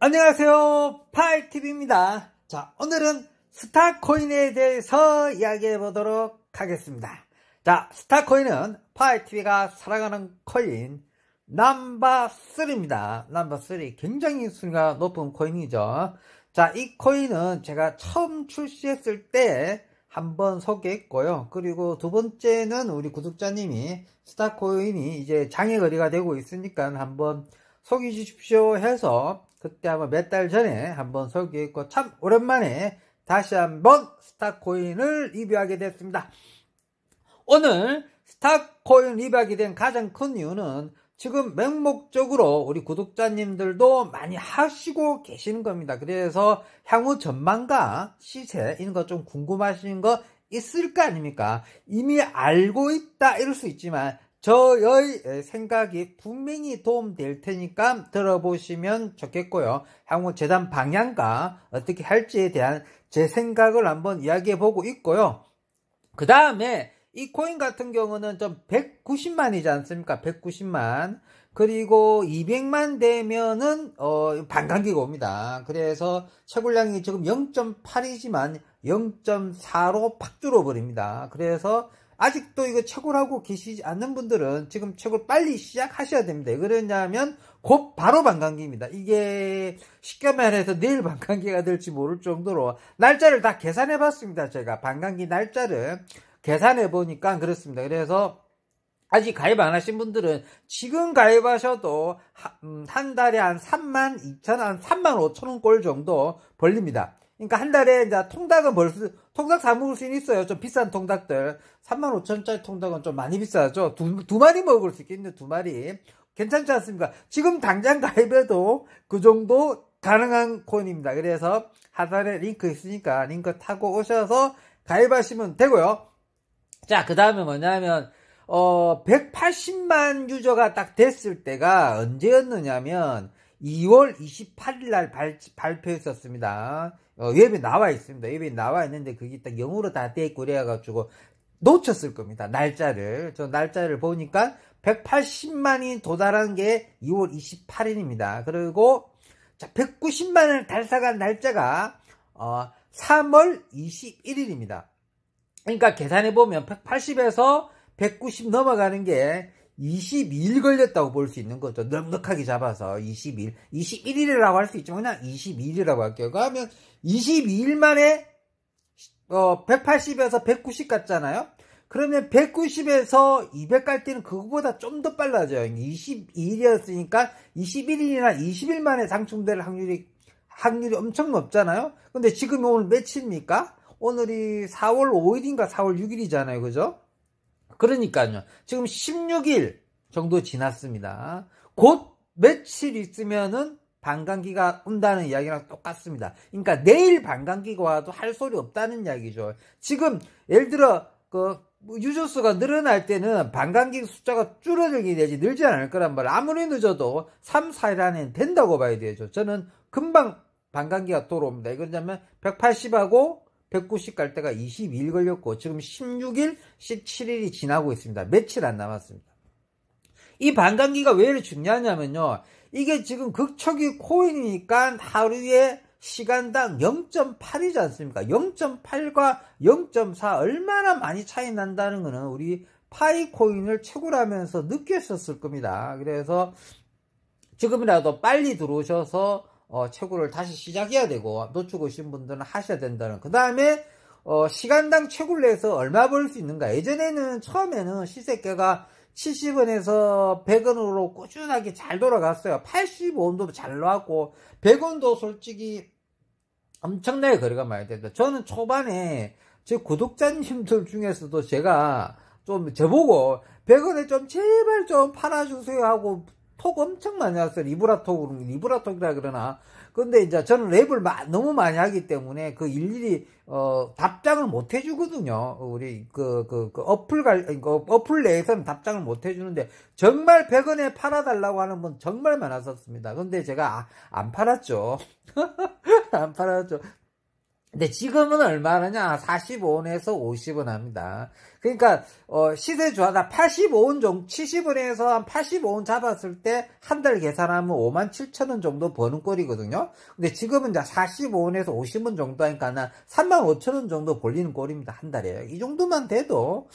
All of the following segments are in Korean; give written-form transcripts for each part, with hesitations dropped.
안녕하세요, 파이TV입니다. 자, 오늘은 스타코인에 대해서 이야기해 보도록 하겠습니다. 자, 스타코인은 파이TV가 사랑하는 코인 넘버3입니다. 넘버3 굉장히 순위가 높은 코인이죠. 자, 이 코인은 제가 처음 출시했을 때 한번 소개했고요. 그리고 두 번째는 우리 구독자님이 스타코인이 이제 장외거래가 되고 있으니까 한번 소개해 주십시오 해서 그때 한번 몇 달 전에 한번 소개했고, 참 오랜만에 다시 한번 스타코인을 리뷰하게 됐습니다. 오늘 스타코인 리뷰하게 된 가장 큰 이유는 지금 맹목적으로 우리 구독자님들도 많이 하시고 계시는 겁니다. 그래서 향후 전망과 시세 이런 거 좀 궁금하신 거 있을 거 아닙니까? 이미 알고 있다 이럴 수 있지만 저의 생각이 분명히 도움될 테니까 들어보시면 좋겠고요. 향후 재단 방향과 어떻게 할지에 대한 제 생각을 한번 이야기해 보고 있고요. 그 다음에 이 코인 같은 경우는 좀 190만이지 않습니까? 190만. 그리고 200만 되면은 반감기가 옵니다. 그래서 채굴량이 지금 0.8이지만 0.4로 팍 줄어버립니다. 그래서 아직도 이거 채굴하고 계시지 않는 분들은 지금 채굴 빨리 시작하셔야 됩니다. 왜 그러냐면 곧 바로 반감기입니다. 이게 쉽게 말해서 내일 반감기가 될지 모를 정도로 날짜를 다 계산해 봤습니다. 제가 반감기 날짜를 계산해 보니까 그렇습니다. 그래서 아직 가입 안 하신 분들은 지금 가입하셔도 한 달에 한 32,000원, 35,000원 꼴 정도 벌립니다. 그러니까 한 달에 이제 통닭은 통닭 사 먹을 수는 있어요. 좀 비싼 통닭들. 35,000원짜리 통닭은 좀 많이 비싸죠. 두 마리 먹을 수 있겠네요. 두 마리. 괜찮지 않습니까? 지금 당장 가입해도 그 정도 가능한 코인입니다. 그래서 하단에 링크 있으니까 링크 타고 오셔서 가입하시면 되고요. 자, 그 다음에 뭐냐면 180만 유저가 딱 됐을 때가 언제였느냐면 2월 28일 날 발표했었습니다. 웹에 나와 있습니다. 웹에 나와 있는데 그게 딱 영어로 다 돼 있고 그래가지고 놓쳤을 겁니다. 날짜를. 저 날짜를 보니까 180만이 도달한 게 2월 28일입니다. 그리고 자, 190만을 달성한 날짜가 3월 21일입니다. 그러니까 계산해보면 180에서 190 넘어가는 게 22일 걸렸다고 볼 수 있는 거죠. 넉넉하게 잡아서 21일이라고 할 수 있지만 그냥 22일이라고 할게요. 그러면 22일 만에 180에서 190 갔잖아요. 그러면 190에서 200 갈 때는 그거보다 좀 더 빨라져요. 22일이었으니까 21일이나 20일 만에 상충될 확률이 엄청 높잖아요. 근데 지금 오늘 며칠입니까? 오늘이 4월 5일인가 4월 6일이잖아요. 그죠? 그러니까요. 지금 16일 정도 지났습니다. 곧 며칠 있으면은 반감기가 온다는 이야기랑 똑같습니다. 그러니까 내일 반감기가 와도 할 소리 없다는 이야기죠. 지금 예를 들어 유저수가 늘어날 때는 반감기 숫자가 줄어들게 되지 늘지 않을 거란 말이에요. 아무리 늦어도 3, 4일 안에는 된다고 봐야 되죠. 저는 금방 반감기가 돌아옵니다. 이거냐면 180하고 190 갈 때가 22일 걸렸고 지금 16일, 17일이 지나고 있습니다. 며칠 안 남았습니다. 이 반감기가 왜 이렇게 중요하냐면요. 이게 지금 극초기 코인이니까 하루에 시간당 0.8이지 않습니까? 0.8과 0.4 얼마나 많이 차이 난다는 거는 우리 파이코인을 채굴하면서 느꼈었을 겁니다. 그래서 지금이라도 빨리 들어오셔서 채굴을 다시 시작해야 되고 놓치고 계신 분들은 하셔야 된다는. 그 다음에 시간당 채굴 내에서 얼마 벌 수 있는가. 예전에는 처음에는 시세가가 70원에서 100원으로 꾸준하게 잘 돌아갔어요. 85원도 잘 나왔고 100원도 솔직히 엄청나게 거래가 많이 된다. 저는 초반에 제 구독자님들 중에서도 제가 좀 저보고 100원에 좀 제발 좀 팔아주세요 하고 톡 엄청 많이 왔어요. 리브라톡이라 그러나. 근데 이제 저는 랩을 너무 많이 하기 때문에 그 일일이 답장을 못 해주거든요. 우리 어플 내에서는 답장을 못 해주는데 정말 100원에 팔아달라고 하는 분 정말 많았었습니다. 근데 제가 안 팔았죠. 안 팔았죠. 근데 지금은 얼마냐? 45원에서 50원 합니다. 그러니까 시세 좋아다 85원 정도, 70원에서 한 85원 잡았을 때 한 달 계산하면 57,000원 정도 버는 꼴이거든요. 근데 지금은 이제 45원에서 50원 정도 하니까 한 35,000원 정도 벌리는 꼴입니다. 한 달에. 이 정도만 돼도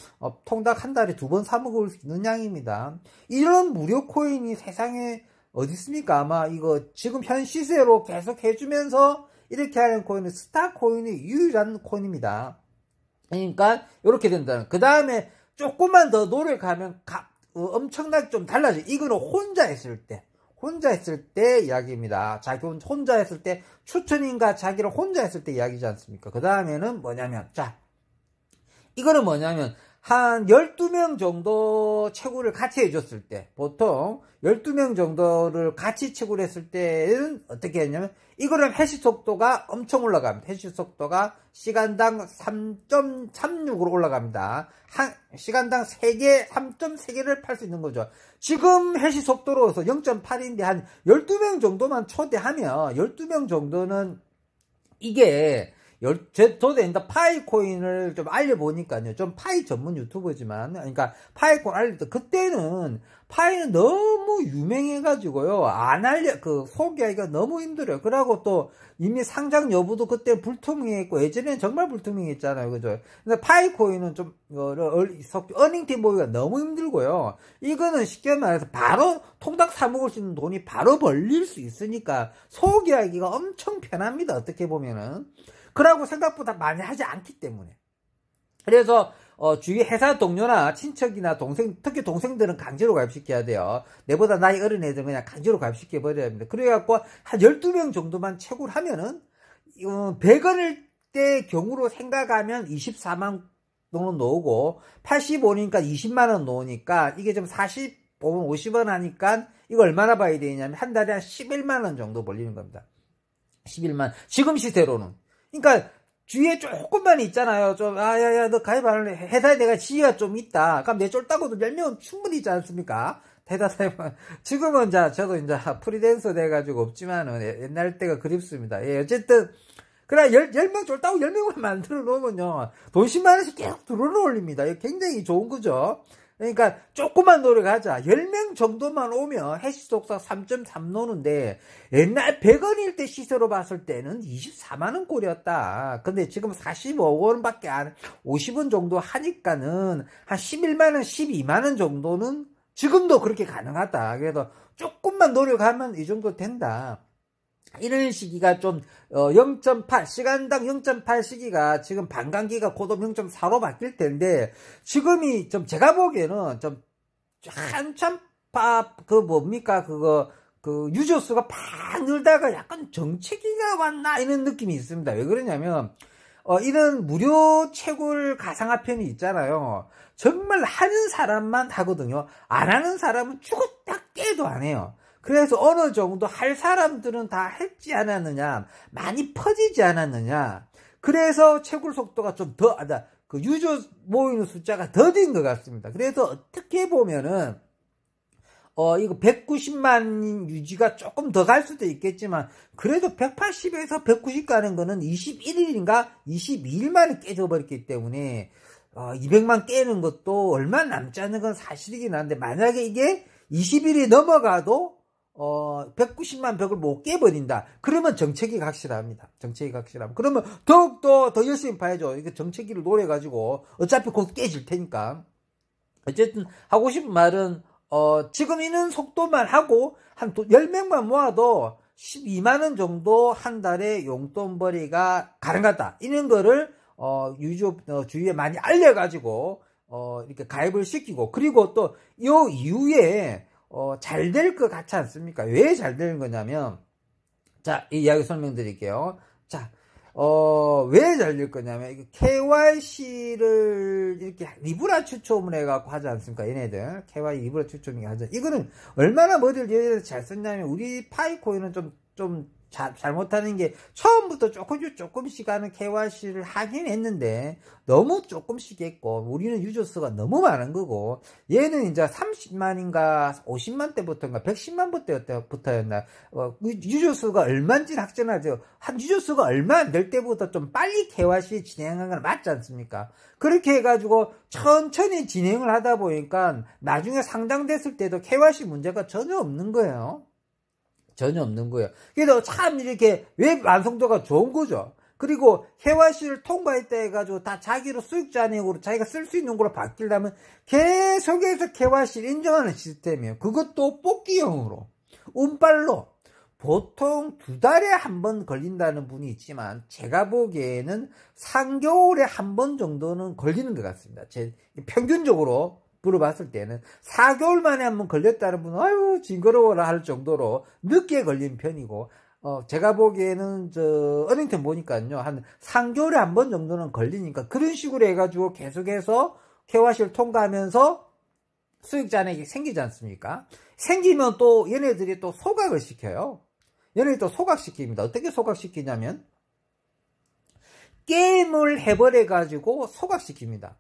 통닭 한 달에 2번 사 먹을 수 있는 양입니다. 이런 무료 코인이 세상에 어디 있습니까? 아마 이거 지금 현 시세로 계속 해주면서 이렇게 하는 코인은 스타 코인이 유일한 코인입니다. 그러니까 이렇게 된다는. 그 다음에 조금만 더 노력하면 엄청나게 좀 달라져요. 이거는 혼자 했을 때 이야기입니다. 자기 혼자 했을 때 추천인가 자기를 혼자 했을 때 이야기지 않습니까? 그 다음에는 뭐냐면, 자, 이거는 뭐냐면 한 12명 정도 채굴을 같이 해줬을 때, 보통 12명 정도를 같이 채굴 했을 때는 어떻게 했냐면, 이거는 해시 속도가 엄청 올라갑니다. 해시 속도가 시간당 3.36으로 올라갑니다. 시간당 3개, 3.3개를 팔 수 있는 거죠. 지금 해시 속도로서 0.8인데 한 12명 정도만 초대하면, 12명 정도는 이게 저도 인제 파이 코인을 좀 알려보니까요. 좀 파이 전문 유튜버지만, 그러니까 파이 코인 알릴 때, 그때는 파이는 너무 유명해가지고요. 소개하기가 너무 힘들어요. 그러고 또 이미 상장 여부도 그때 불투명했고, 예전에는 정말 불투명했잖아요. 그죠? 근데 파이 코인은 좀, 어닝팀 보기가 너무 힘들고요. 이거는 쉽게 말해서 바로 통닭 사먹을 수 있는 돈이 바로 벌릴 수 있으니까 소개하기가 엄청 편합니다. 어떻게 보면은. 그러고 생각보다 많이 하지 않기 때문에. 그래서 주위 회사 동료나 친척이나 동생, 특히 동생들은 강제로 가입시켜야 돼요. 내보다 나이 어린 애들은 그냥 강제로 가입시켜 버려야 합니다. 그래갖고 한 12명 정도만 채굴 하면은 100원일 때 경우로 생각하면 24만 원 놓고 85원이니까 20만원 놓으니까 이게 좀 45원 50원 하니까 이거 얼마나 봐야 되냐면 한 달에 한 11만원 정도 벌리는 겁니다. 11만, 지금 시세로는. 그러니까 주위에 조금만 있잖아요. 좀 야야야 너 가입할래? 회사에 내가 지위가 좀 있다. 그럼 내 쫄따고도 10명은 충분히 있지 않습니까? 대답하면 지금은 저도 이제 프리랜서 돼가지고 없지만은 옛날 때가 그립습니다. 예, 어쨌든 그래 10명 쫄따고 10명을 만들어 놓으면요 돈 10만원씩 계속 들어올립니다. 굉장히 좋은 거죠. 그러니까 조금만 노력하자. 10명 정도만 오면 해시 속도가 3.3 노는데 옛날 100원일 때 시세로 봤을 때는 24만원 꼴이었다. 근데 지금 45원밖에 안 50원 정도 하니까는 한 11만원 12만원 정도는 지금도 그렇게 가능하다. 그래서 조금만 노력하면 이 정도 된다. 이런 시기가 좀 0.8 시간당 0.8 시기가 지금 반감기가 곧업 0.4로 바뀔 텐데 지금이 좀 제가 보기에는 좀 한참 유저 수가 팍 늘다가 약간 정체기가 왔나 이런 느낌이 있습니다. 왜 그러냐면 이런 무료 채굴 가상화편이 있잖아요. 정말 하는 사람만 하거든요. 안 하는 사람은 죽었다 깨도 안 해요. 그래서 어느 정도 할 사람들은 다 했지 않았느냐, 많이 퍼지지 않았느냐. 그래서 채굴 속도가 좀 유저 모이는 숫자가 더딘 것 같습니다. 그래서 어떻게 보면은 이거 190만 유지가 조금 더 갈 수도 있겠지만 그래도 180에서 190 가는 거는 21일인가 22일 만에 깨져버렸기 때문에 200만 깨는 것도 얼마 남지 않는 건 사실이긴 한데 만약에 이게 20일이 넘어가도 190만 벽을 못 깨버린다. 그러면 정체기가 확실합니다. 정체기가 확실하면. 그러면 더욱더 더 열심히 봐야죠. 이거 정체기를 노려가지고 어차피 곧 깨질 테니까. 어쨌든 하고 싶은 말은 지금 있는 속도만 하고 한 10명만 모아도 12만원 정도 한 달에 용돈벌이가 가능하다. 이런 거를 주위에 많이 알려가지고 이렇게 가입을 시키고 그리고 또 요 이후에 잘 될 것 같지 않습니까? 왜 잘 되는 거냐면, 자, 이 이야기 설명드릴게요. 자, 왜 잘 될 거냐면, KYC를 이렇게 리브라 추첨을 해갖고 하지 않습니까? 얘네들. KYC 리브라 추첨이 하죠. 이거는 얼마나 얘네들 잘 썼냐면, 우리 파이코인은 좀 잘못하는 게 처음부터 조금씩 하는 KYC를 하긴 했는데 너무 조금씩 했고 우리는 유저수가 너무 많은 거고 얘는 이제 30만인가 50만 때부터인가 110만 때부터였나 유저수가 얼마인지 확정하죠. 한 유저수가 얼마 안 될 때부터 좀 빨리 KYC 진행하는 건 맞지 않습니까? 그렇게 해가지고 천천히 진행을 하다 보니까 나중에 상장됐을 때도 KYC 문제가 전혀 없는 거예요. 전혀 없는 거예요. 그래서 참 이렇게 웹 완성도가 좋은 거죠. 그리고 KYC를 통과했다 해가지고 다 자기로 수익자액으로 자기가 쓸 수 있는 걸로 바뀌려면 계속해서 KYC를 인정하는 시스템이에요. 그것도 뽑기형으로 운빨로 보통 2달에 한 번 걸린다는 분이 있지만 제가 보기에는 3개월에 한 번 정도는 걸리는 것 같습니다. 제 평균적으로 물어봤을 때는 4개월 만에 한 번 걸렸다는 분은 아유 징그러워라 할 정도로 늦게 걸린 편이고 제가 보기에는 어닝턴 보니까요 한 3개월에 한 번 정도는 걸리니까 그런 식으로 해가지고 계속해서 KYC를 통과하면서 수익 잔액이 생기지 않습니까? 생기면 또 얘네들이 또 소각을 시켜요. 얘네들이 또 소각시킵니다. 어떻게 소각시키냐면 게임을 해버려가지고 소각시킵니다.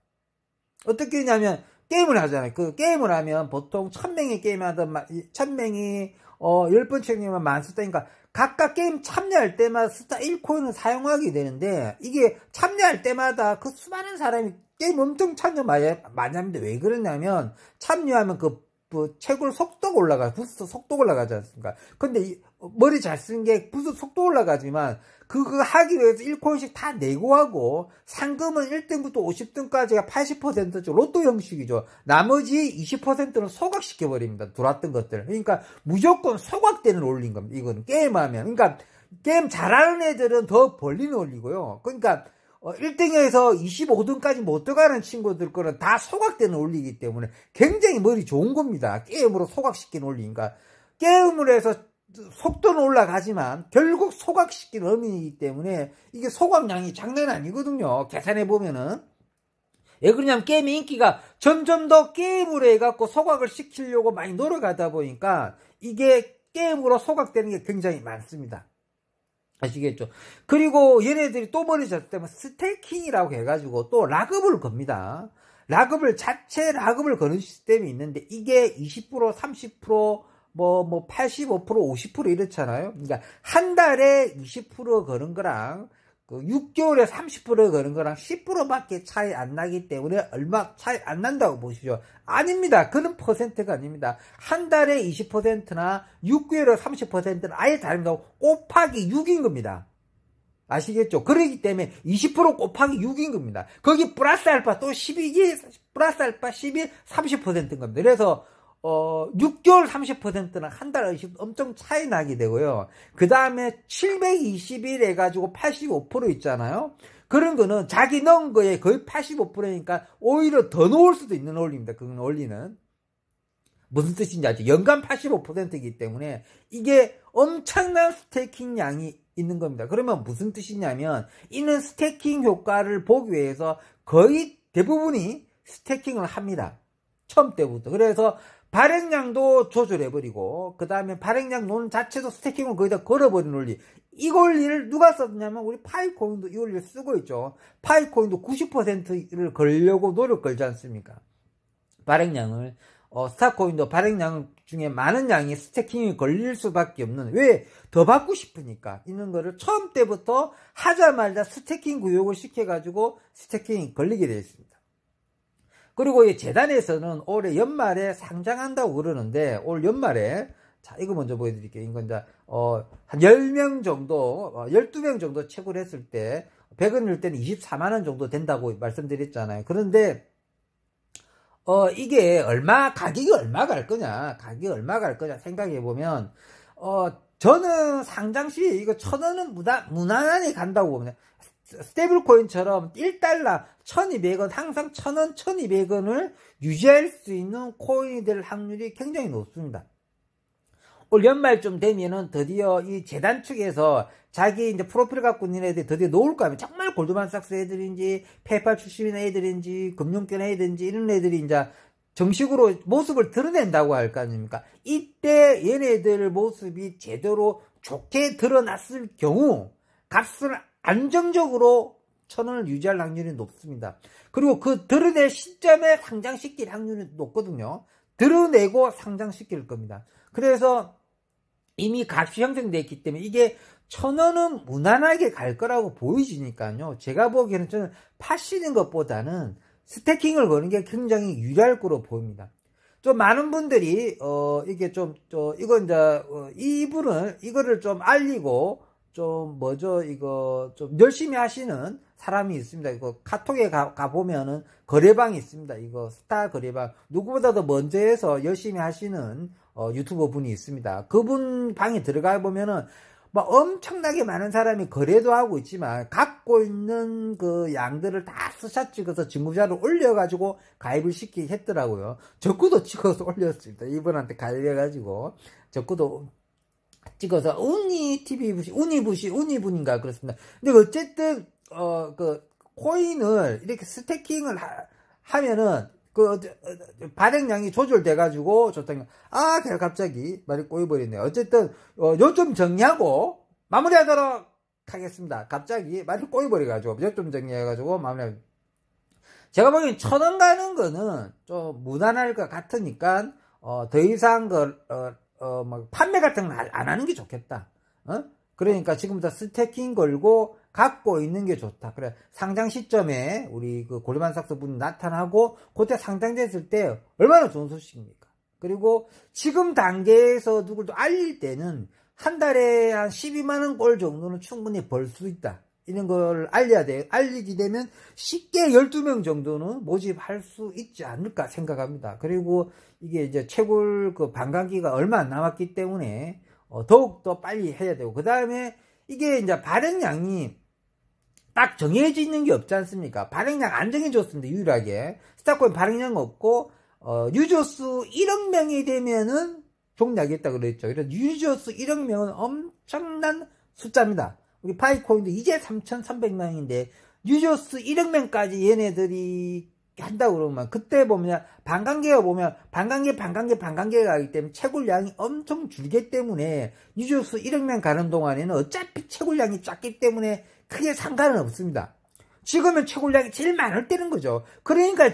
어떻게 하냐면 게임을 하잖아요. 그 게임을 하면 보통 1000명이 게임하던 1000명이 10번 책임이면 10,000스타니까 각각 게임 참여할 때마다 스타 1코인을 사용하게 되는데 이게 참여할 때마다 그 수많은 사람이 게임 엄청 참여 많이 합니다. 왜 그러냐면 참여하면 그 채굴 속도가 올라가 부스트 속도가 올라가지 않습니까? 근데 머리 잘 쓰는 게 부스트 속도 올라가지만 그거 하기 위해서 1코인씩 다 내고 하고 상금은 1등부터 50등까지가 80%죠. 로또 형식이죠. 나머지 20%는 소각시켜버립니다. 들어왔던 것들. 그러니까 무조건 소각대는 올린 겁니다. 이건 게임하면. 그러니까 게임 잘하는 애들은 더 벌리는 올리고요. 그러니까 1등에서 25등까지 못 들어가는 친구들 거는 다 소각대는 올리기 때문에 굉장히 머리 좋은 겁니다. 게임으로 소각시키는 올리니까. 게임을 해서 속도는 올라가지만 결국 소각시키는 의미이기 때문에 이게 소각량이 장난 아니거든요. 계산해 보면은. 왜 그러냐면 게임의 인기가 점점 더 게임으로 해갖고 소각을 시키려고 많이 노력하다 보니까 이게 게임으로 소각되는 게 굉장히 많습니다. 아시겠죠? 그리고 얘네들이 또 머리 잤을 때면 스테이킹이라고 해가지고 또 락업을 겁니다. 자체 락업을 거는 시스템이 있는데 이게 20%, 30%, 85%, 50% 이렇잖아요. 그러니까 한 달에 20% 거는 거랑 6개월에 30% 거는 거랑 10%밖에 차이 안 나기 때문에 얼마 차이 안 난다고 보시죠. 아닙니다. 그런 퍼센트가 아닙니다. 한 달에 20%나 6개월에 30%는 아예 다릅니다. 곱하기 6인 겁니다. 아시겠죠? 그러기 때문에 20% 곱하기 6인 겁니다. 거기 플러스 알파 또 12, 플러스 알파 12, 30%인 겁니다. 그래서 6개월 30%는 한 달 20% 엄청 차이 나게 되고요. 그 다음에 720일 해가지고 85% 있잖아요. 그런 거는 자기 넣은 거에 거의 85%니까 오히려 더 넣을 수도 있는 원리입니다. 그건 원리는. 무슨 뜻인지 알죠? 연간 85%이기 때문에 이게 엄청난 스테이킹 양이 있는 겁니다. 그러면 무슨 뜻이냐면 이는 스테이킹 효과를 보기 위해서 거의 대부분이 스테이킹을 합니다. 처음 때부터. 그래서 발행량도 조절해버리고 그 다음에 발행량 논 자체도 스테이킹을 거의 다 걸어버린 원리. 이 원리를 누가 썼냐면 우리 파이코인도 이 원리를 쓰고 있죠. 파이코인도 90%를 걸려고 노력 걸지 않습니까? 발행량을 스타코인도 발행량 중에 많은 양이 스테이킹이 걸릴 수밖에 없는. 왜? 더 받고 싶으니까. 있는 거를 처음 때부터 하자마자 스테이킹 구역을 시켜가지고 스테이킹이 걸리게 되어 있습니다. 그리고 이 재단에서는 올해 연말에 상장한다고 그러는데 올 연말에 자 이거 먼저 보여드릴게요. 이건 이제 한 10명 정도 12명 정도 채굴 했을 때 100원일 때는 24만원 정도 된다고 말씀드렸잖아요. 그런데 이게 가격이 얼마 갈 거냐 생각해 보면 저는 상장 시에 이거 1,000원은 무난하게 간다고 봅니다. 스테이블 코인처럼 1달러 1200원 항상 1,000원 1200원을 유지할 수 있는 코인이 될 확률이 굉장히 높습니다. 올 연말쯤 되면은 드디어 이 재단 측에서 자기 이제 프로필 갖고 있는 애들이 드디어 놓을까 하면 정말 골드만삭스 애들인지 페이팔 출신인 애들인지 금융권 애들인지 이런 애들이 이제 정식으로 모습을 드러낸다고 할 거 아닙니까? 이때 얘네들 모습이 제대로 좋게 드러났을 경우 값을 안정적으로 1,000원을 유지할 확률이 높습니다. 그리고 그 드러낼 시점에 상장시킬 확률이 높거든요. 드러내고 상장시킬 겁니다. 그래서 이미 값이 형성되어 있기 때문에 이게 1,000원은 무난하게 갈 거라고 보이지니까요. 제가 보기에는 저는 파시는 것보다는 스태킹을 거는 게 굉장히 유리할 거로 보입니다. 좀 많은 분들이 이게 좀 이건 이제 이거를 좀 알리고 좀 이거 좀 열심히 하시는 사람이 있습니다. 이거 카톡에 가보면은 거래방이 있습니다. 이거 스타 거래방. 누구보다도 먼저 해서 열심히 하시는 유튜버 분이 있습니다. 그분 방에 들어가 보면은 뭐 엄청나게 많은 사람이 거래도 하고 있지만 갖고 있는 그 양들을 다 스샷 찍어서 증거자를 올려가지고 가입을 시키게 했더라고요. 적구도 찍어서 올렸습니다. 이분한테 가입해가지고 적구도 찍어서 우니분인가 그렇습니다. 근데 어쨌든 그 코인을 이렇게 스태킹을 하면은 그 발행량이 조절돼가지고 좋다. 그래서 갑자기 말이 꼬여버리네. 어쨌든 요 좀 정리하고 마무리하도록 하겠습니다. 갑자기 말이 꼬여버려가지고 요 좀 정리해가지고 마무리하고. 제가 보기엔 1,000원 가는 거는 좀 무난할 것 같으니까 더 이상 막 판매 같은 건 안 하는 게 좋겠다. 그러니까 지금부터 스태킹 걸고 갖고 있는 게 좋다. 그래, 상장 시점에 우리 그 골드만삭스 분이 나타나고 그때 상장됐을 때 얼마나 좋은 소식입니까? 그리고 지금 단계에서 누굴 또 알릴 때는 한 달에 한 12만원 꼴 정도는 충분히 벌 수 있다. 이런 걸 알려야 돼요. 알리게 되면 쉽게 12명 정도는 모집할 수 있지 않을까 생각합니다. 그리고 이게 이제 채굴 그 반감기가 얼마 안 남았기 때문에 더욱더 빨리 해야 되고, 그 다음에 이게 이제 발행량이 딱 정해져 있는 게 없지 않습니까? 발행량 안 정해졌습니다. 유일하게 스타코인 발행량 없고 유저수 1억 명이 되면은 종료하겠다 그랬죠. 그래서 유저수 1억 명은 엄청난 숫자입니다. 우리 파이코인도 이제 3,300명인데 유저수 1억 명까지 얘네들이 한다고 그러면 그때 보면 반감기가 반감기가 가기 때문에 채굴량이 엄청 줄기 때문에 유저수 1억 명 가는 동안에는 어차피 채굴량이 작기 때문에 크게 상관은 없습니다. 지금은 채굴량이 제일 많을 때는 거죠. 그러니까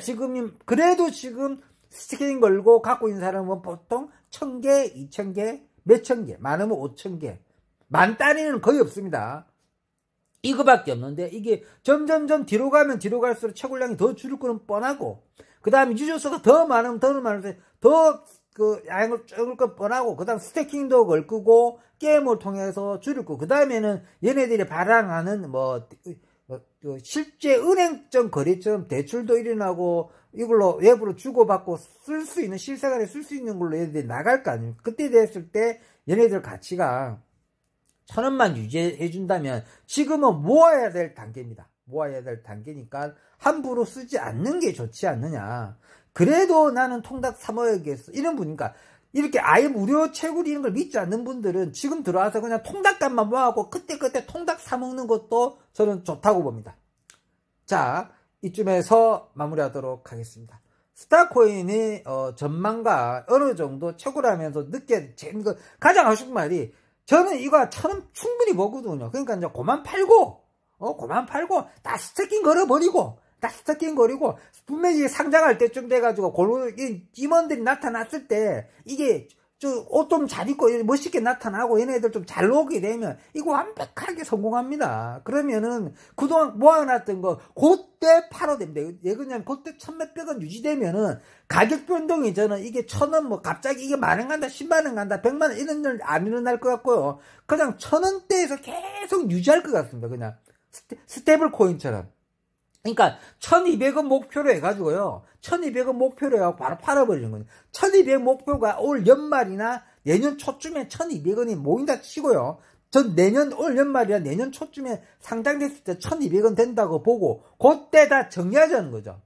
그래도 지금 스태킹 걸고 갖고 있는 사람은 보통 1,000개, 2,000개, 몇천 개, 많으면 5,000개, 만 단위는 거의 없습니다. 이거밖에 없는데 이게 점점점 뒤로 가면 뒤로 갈수록 채굴량이 더 줄을 거는 뻔하고, 그 다음에 유저수가 더 많으면 더 그 양을 적을 건 뻔하고, 그 다음 스태킹도 걸 거고 게임을 통해서 줄일 거고, 그 다음에는 얘네들이 발행하는 실제 은행점 거래처럼 대출도 일어나고 이걸로 외부로 주고받고 쓸 수 있는, 실생활에 쓸 수 있는 걸로 얘네들이 나갈 거 아닙니까? 그때 됐을 때 얘네들 가치가 1,000원만 유지해 준다면 지금은 모아야 될 단계입니다. 모아야 될 단계니까 함부로 쓰지 않는 게 좋지 않느냐. 그래도 나는 통닭 사 먹어야겠어, 이런 분이니까, 이렇게 아예 무료 채굴 이런 걸 믿지 않는 분들은 지금 들어와서 그냥 통닭값만 모아갖고 그때 통닭 사 먹는 것도 저는 좋다고 봅니다. 자, 이쯤에서 마무리하도록 하겠습니다. 스타코인의 전망과 어느 정도 채굴하면서 가장 하고 싶은 말이, 저는 이거 1,000원 충분히 먹거든요. 그러니까 이제 그만 팔고 다 스태킹 걸어버리고, 분명히 상장할 때쯤 돼가지고 임원들이 나타났을 때 이게 옷 좀 잘 입고 멋있게 나타나고 얘네들 좀 잘 오게 되면 이거 완벽하게 성공합니다. 그러면은 그동안 모아놨던 거 그때 팔아도 됩니다. 왜 그러냐면 그때 1,000몇백원 유지되면은 가격 변동이, 저는 이게 1,000원 갑자기 이게 만원 간다, 10만원 간다, 100만원 이런 일 안 일어날 것 같고요. 그냥 1,000원대에서 계속 유지할 것 같습니다. 그냥 스테이블 코인처럼. 그러니까 1,200원 목표로 해가지고요. 1,200원 목표로 해가지고 바로 팔아버리는 거예요. 1,200 목표가 올 연말이나 내년 초쯤에 1,200원이 모인다 치고요. 전 올 연말이나 내년 초쯤에 상장됐을 때 1,200원 된다고 보고 그때 다 정리하자는 거죠.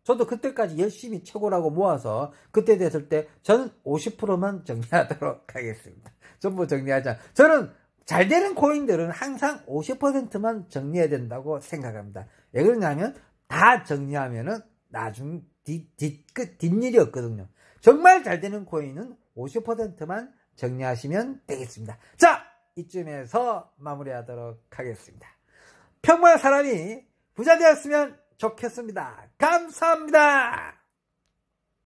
저도 그때까지 열심히 채굴하고 모아서 그때 됐을 때 저는 50%만 정리하도록 하겠습니다. 전부 정리하자. 저는 잘 되는 코인들은 항상 50%만 정리해야 된다고 생각합니다. 왜 그러냐면 다 정리하면은 나중 뒷일이 없거든요. 정말 잘 되는 코인은 50%만 정리하시면 되겠습니다. 자, 이쯤에서 마무리하도록 하겠습니다. 평범한 사람이 부자 되었으면 좋겠습니다. 감사합니다.